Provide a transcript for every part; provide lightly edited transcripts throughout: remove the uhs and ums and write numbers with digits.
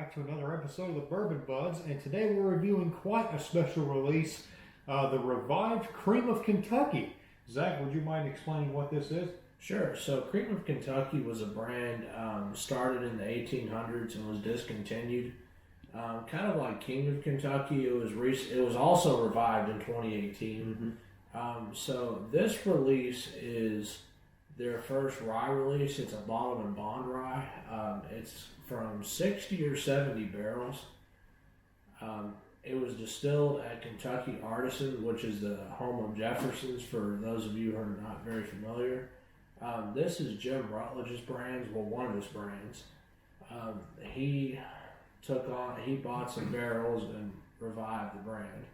back to another episode of the Bourbon Buds, and today we're reviewing quite a special release, the Revived Cream of Kentucky. Zach, would you mind explaining what this is? Sure. So Cream of Kentucky was a brand started in the 1800s and was discontinued. Kind of like King of Kentucky, it was also revived in 2018. So this release is their first rye release. It's a bottled and bond rye. It's from 60 or 70 barrels. It was distilled at Kentucky Artisan, which is the home of Jefferson's, for those of you who are not very familiar. This is Jim Rutledge's brands, well, one of his brands. He bought some barrels and revived the brand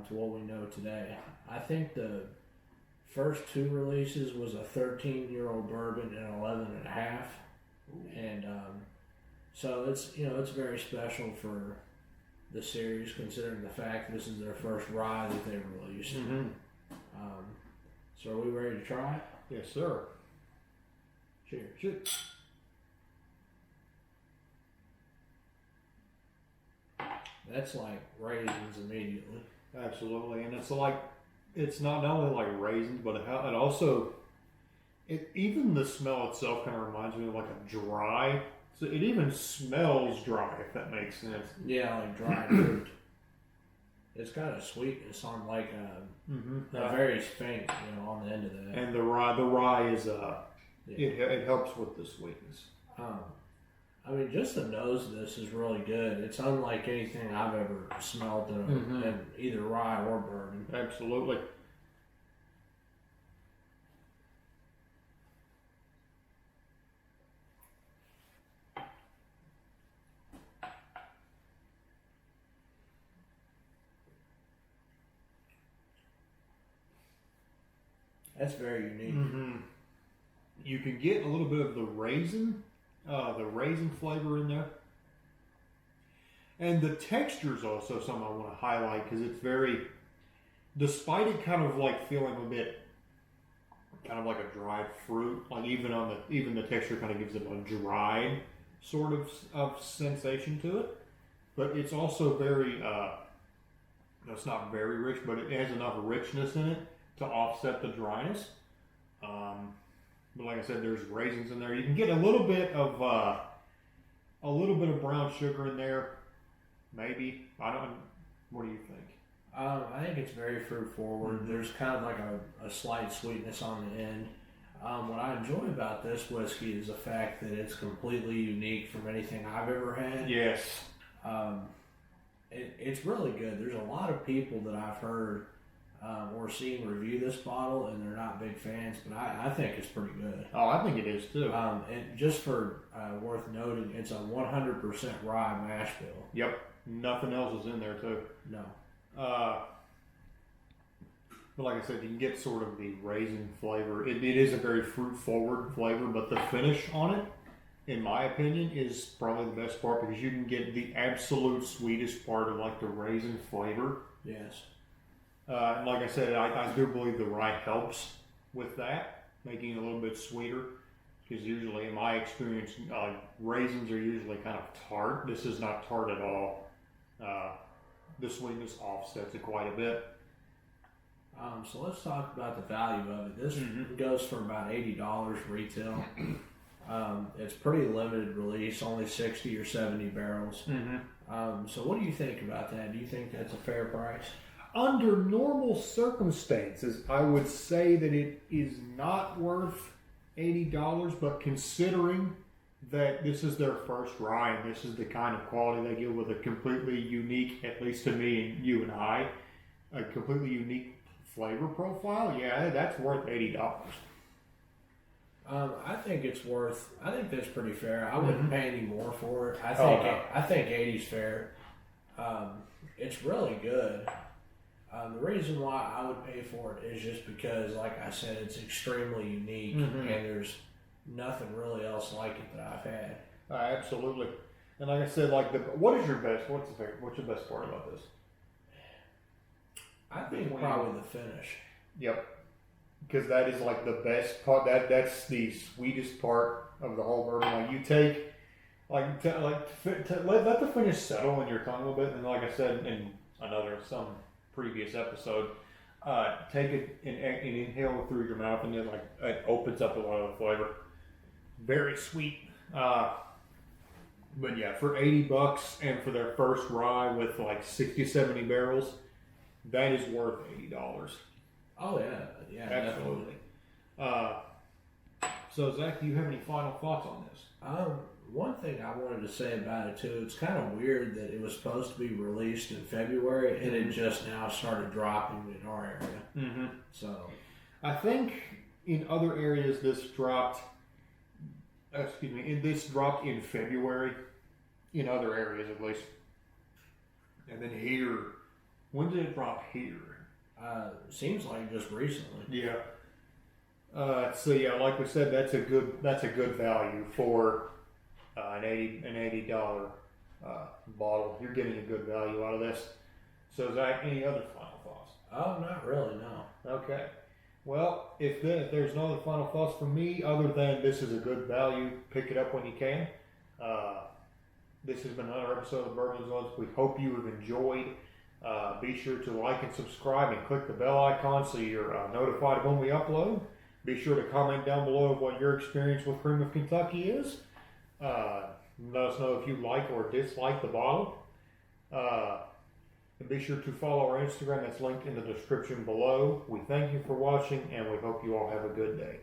to what we know today. I think the first two releases was a 13-year-old bourbon and 11 and a half. And so it's very special for the series, considering the fact this is their first rye that they released. So are we ready to try it? Yes, sir. Cheers. Cheers. That's like raisins immediately. Absolutely, and it's not only like raisins, but it also, even the smell itself kind of reminds me of like a dry. So it even smells dry, if that makes sense. Yeah, like dry fruit. It's got a sweetness on like a very faint, on the end of that. And the rye is it helps with the sweetness. I mean, just the nose of this is really good. It's unlike anything I've ever smelled in either rye or bourbon. Absolutely. That's very unique. You can get a little bit of the raisin flavor in there. And the texture is also something I want to highlight because it's very, despite it kind of like feeling a bit kind of like a dried fruit, like even the texture kind of gives it a dry sort of sensation to it. But it's also very, it's not very rich, but it has enough richness in it to offset the dryness. But like I said, there's raisins in there. You can get a little bit of brown sugar in there, maybe. What do you think? I think it's very fruit forward. There's kind of like a slight sweetness on the end. What I enjoy about this whiskey is the fact that it's completely unique from anything I've ever had. Yes. It's really good. There's a lot of people that I've heard or seen review this bottle, and they're not big fans, but I think it's pretty good. Oh, I think it is too. And just for worth noting, it's a 100% rye mash bill. Yep. Nothing else is in there too. No. But like I said, you can get sort of the raisin flavor. It is a very fruit forward flavor, but the finish on it, in my opinion, is probably the best part because you can get the absolute sweetest part of like the raisin flavor. Yes. And like I said, I do believe the rye helps with that, making it a little bit sweeter. Because usually, in my experience, raisins are usually kind of tart. This is not tart at all. The sweetness offsets it quite a bit. So let's talk about the value of it. This goes for about $80 retail. It's pretty limited release, only 60 or 70 barrels. So what do you think about that? Do you think that's a fair price? Under normal circumstances, I would say that it is not worth $80, but considering that this is their first rye and this is the kind of quality they give with a completely unique, at least to me and you and I, a completely unique flavor profile, yeah, that's worth $80. I think that's pretty fair. I wouldn't pay any more for it. I think 80's fair. It's really good. The reason why I would pay for it is just because, like I said, it's extremely unique, and there's nothing really else like it that I've had. Absolutely. And like I said, what's your best part about this? I think probably the finish. Yep. Because that is like the best part. That's the sweetest part of the whole bourbon. Like you take Let the finish settle in your tongue a little bit, and like I said in some previous episode, take it and inhale through your mouth, and it opens up a lot of the flavor. Very sweet. But yeah, for $80 and for their first rye with like 60, 70 barrels, that is worth $80. Oh yeah, absolutely. So Zach, do you have any final thoughts on this? One thing I wanted to say about it too, it's kind of weird that it was supposed to be released in February and it just now started dropping in our area. Mm-hmm. So, I think in other areas this dropped. This dropped in February, in other areas at least. And then here, when did it drop here? Seems like just recently. Yeah. So yeah, like we said, that's a good value for an $80 bottle. You're getting a good value out of this. So Zach, any other final thoughts? Oh, not really, no. Okay. Well, if there's no other final thoughts from me other than this is a good value, pick it up when you can. This has been another episode of Bourbon Zones. We hope you have enjoyed. Be sure to like and subscribe and click the bell icon so you're notified when we upload. Be sure to comment down below what your experience with Cream of Kentucky is. Let us know if you like or dislike the bottle. And be sure to follow our Instagram that's linked in the description below. We thank you for watching and we hope you all have a good day.